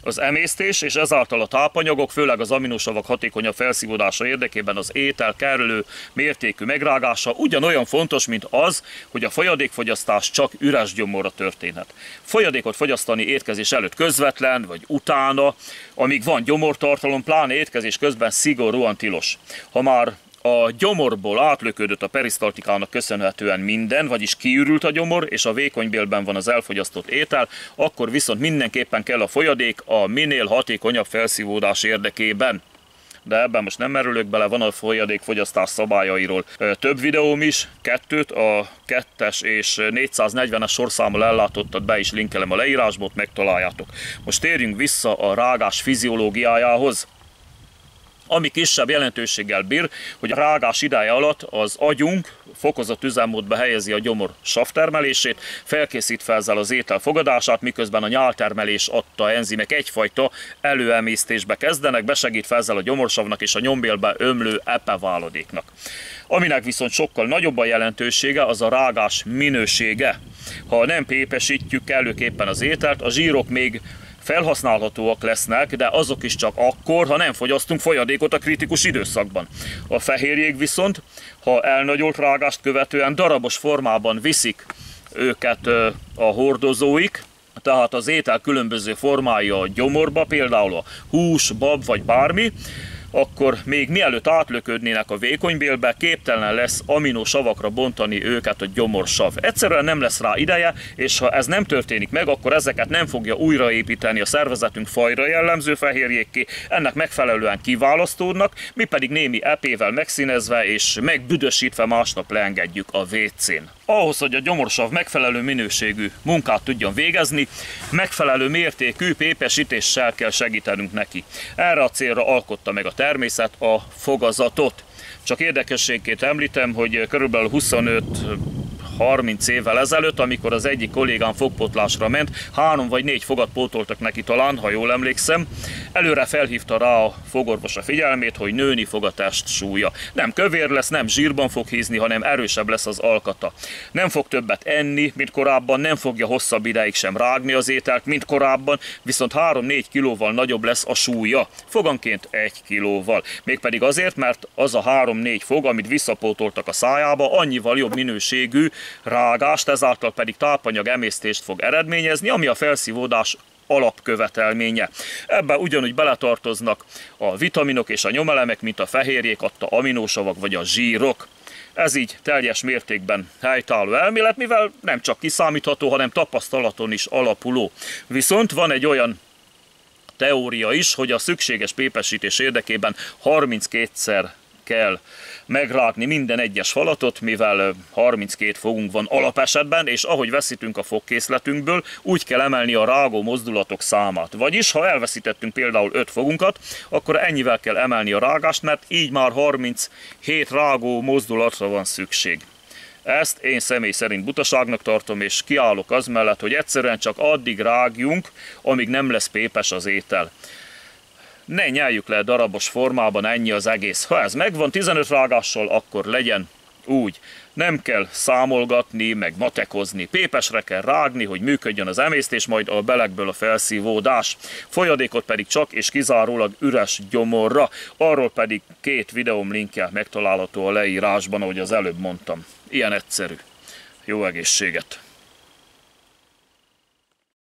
Az emésztés és ezáltal a tápanyagok, főleg az aminosavak hatékonyabb felszívódása érdekében az étel kellő mértékű megrágása ugyanolyan fontos, mint az, hogy a folyadékfogyasztás csak üres gyomorra történhet. Folyadékot fogyasztani étkezés előtt közvetlen, vagy utána, amíg van gyomortartalom, pláne étkezés közben szigorúan tilos. Ha már a gyomorból átlöködött a perisztaltikának köszönhetően minden, vagyis kiürült a gyomor, és a vékonybélben van az elfogyasztott étel, akkor viszont mindenképpen kell a folyadék a minél hatékonyabb felszívódás érdekében. De ebben most nem merülök bele, van a folyadékfogyasztás szabályairól több videóm is, kettőt, a 2-es és 440-es sorszámmal ellátottat be is linkelem a leírásba, ott megtaláljátok. Most térjünk vissza a rágás fiziológiájához. Ami kisebb jelentőséggel bír, hogy a rágás ideje alatt az agyunk fokozott üzemmódba helyezi a gyomor savtermelését, felkészít fel ezzel az étel fogadását, miközben a nyáltermelés adta enzimek egyfajta előemésztésbe kezdenek, besegít fel ezzel a gyomorsavnak és a nyombélbe ömlő epeváladéknak. Aminek viszont sokkal nagyobb a jelentősége, az a rágás minősége. Ha nem pépesítjük kellőképpen az ételt, a zsírok még felhasználhatóak lesznek, de azok is csak akkor, ha nem fogyasztunk folyadékot a kritikus időszakban. A fehérjék viszont, ha elnagyolt rágást követően darabos formában viszik őket a hordozóik, tehát az étel különböző formái a gyomorba, például a hús, bab vagy bármi, akkor még mielőtt átlöködnének a vékonybélbe, képtelen lesz aminosavakra bontani őket a gyomorsav. Egyszerűen nem lesz rá ideje, és ha ez nem történik meg, akkor ezeket nem fogja újraépíteni a szervezetünk fajra jellemző fehérjékké, ennek megfelelően kiválasztódnak, mi pedig némi epével megszínezve és megbüdösítve másnap leengedjük a WC-n. Ahhoz, hogy a gyomorsav megfelelő minőségű munkát tudjon végezni, megfelelő mértékű pépesítéssel kell segítenünk neki. Erre a célra alkotta meg a természet a fogazatot. Csak érdekességként említem, hogy körülbelül 25-30 évvel ezelőtt, amikor az egyik kollégám fogpotlásra ment, 3 vagy 4 fogat pótoltak neki talán, ha jól emlékszem, előre felhívta rá a fogorvos a figyelmét, hogy nőni fog a testsúlya. Nem kövér lesz, nem zsírban fog hízni, hanem erősebb lesz az alkata. Nem fog többet enni, mint korábban, nem fogja hosszabb ideig sem rágni az ételt, mint korábban, viszont 3-4 kilóval nagyobb lesz a súlya, foganként 1 kilóval. Mégpedig azért, mert az a 3-4 fog, amit visszapótoltak a szájába, annyival jobb minőségű rágást, ezáltal pedig tápanyag emésztést fog eredményezni, ami a felszívódás alapkövetelménye. Ebben ugyanúgy beletartoznak a vitaminok és a nyomelemek, mint a fehérjék adta aminósavak vagy a zsírok. Ez így teljes mértékben helytálló elmélet, mivel nem csak kiszámítható, hanem tapasztalaton is alapuló. Viszont van egy olyan teória is, hogy a szükséges pépesítés érdekében 32-szer kell megrágni minden egyes falatot, mivel 32 fogunk van alapesetben, és ahogy veszítünk a fogkészletünkből, úgy kell emelni a rágó mozdulatok számát. Vagyis, ha elveszítettünk például 5 fogunkat, akkor ennyivel kell emelni a rágást, mert így már 37 rágó mozdulatra van szükség. Ezt én személy szerint butaságnak tartom, és kiállok az mellett, hogy egyszerűen csak addig rágjunk, amíg nem lesz pépes az étel. Ne nyeljük le darabos formában, ennyi az egész. Ha ez megvan 15 rágással, akkor legyen úgy. Nem kell számolgatni, meg matekozni. Pépesre kell rágni, hogy működjön az emésztés, majd a belegből a felszívódás. Folyadékot pedig csak és kizárólag üres gyomorra. Arról pedig 2 videóm linkje megtalálható a leírásban, ahogy az előbb mondtam. Ilyen egyszerű. Jó egészséget!